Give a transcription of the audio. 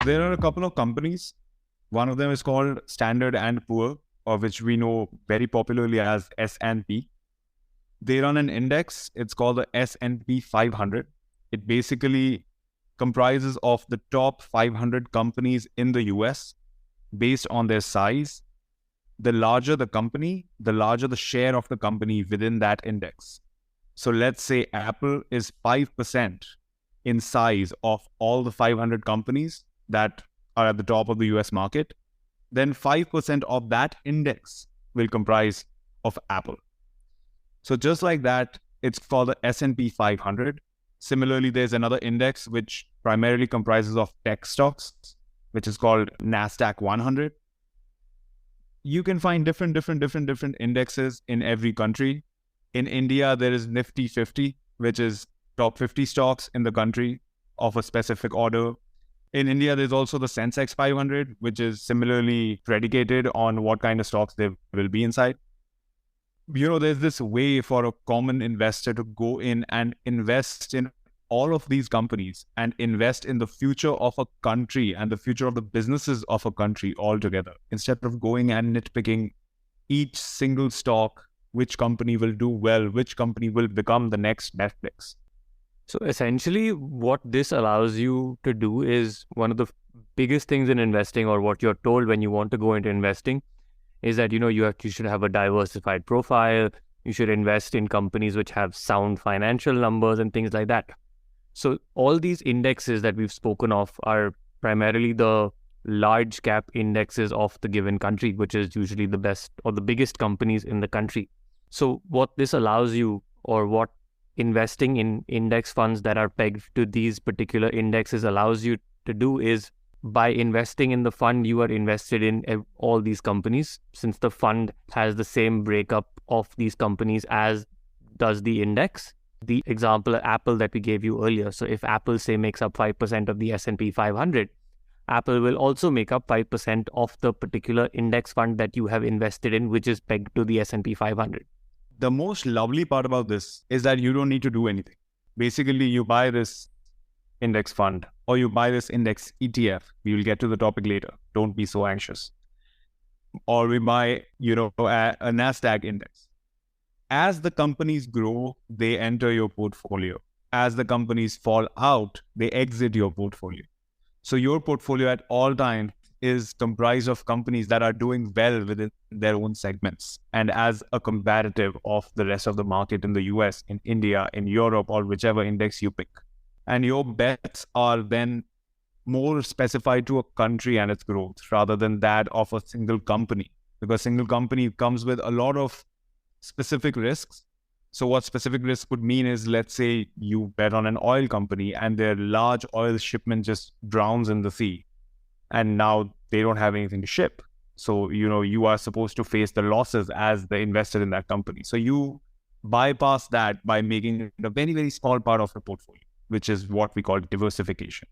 there are a couple of companies. One of them is called Standard and Poor, or which we know very popularly as S&P. They run an index. It's called the S&P 500. It basically comprises of the top 500 companies in the US based on their size. The larger the company, the larger the share of the company within that index. So let's say Apple is 5% in size of all the 500 companies that are at the top of the US market. Then 5% of that index will comprise of Apple. So just like that, it's called the S&P 500. Similarly, there's another index which primarily comprises of tech stocks, which is called NASDAQ 100. You can find different indexes in every country. In India, there is Nifty 50, which is top 50 stocks in the country of a specific order. In India, there's also the Sensex 500, which is similarly predicated on what kind of stocks there will be inside. There's this way for a common investor to go in and invest in all of these companies and invest in the future of a country and the future of the businesses of a country altogether, instead of going and nitpicking each single stock, which company will do well, which company will become the next Netflix. So essentially, what this allows you to do is one of the biggest things in investing, or what you're told when you want to go into investing, is that you should have a diversified profile. You should invest in companies which have sound financial numbers and things like that. So all these indexes that we've spoken of are primarily the large cap indexes of the given country, which is usually the best or the biggest companies in the country. So what this allows you, or what investing in index funds that are pegged to these particular indexes allows you to do, is by investing in the fund, you are invested in all these companies, since the fund has the same breakup of these companies as does the index. The example Apple that we gave you earlier. So if Apple, say, makes up 5% of the S&P 500, Apple will also make up 5% of the particular index fund that you have invested in, which is pegged to the S&P 500. The most lovely part about this is that you don't need to do anything. Basically, you buy this index fund or you buy this index ETF. We will get to the topic later. Don't be so anxious. Or we buy, a NASDAQ index. As the companies grow, they enter your portfolio. As the companies fall out, they exit your portfolio. So your portfolio at all times is comprised of companies that are doing well within their own segments, and as a comparative of the rest of the market in the US, in India, in Europe, or whichever index you pick. And your bets are then more specified to a country and its growth rather than that of a single company, because single company comes with a lot of specific risks. So what specific risk would mean is, let's say you bet on an oil company and their large oil shipment just drowns in the sea, and now they don't have anything to ship. So, you are supposed to face the losses as the investor in that company. So you bypass that by making it a very, very small part of the portfolio, which is what we call diversification.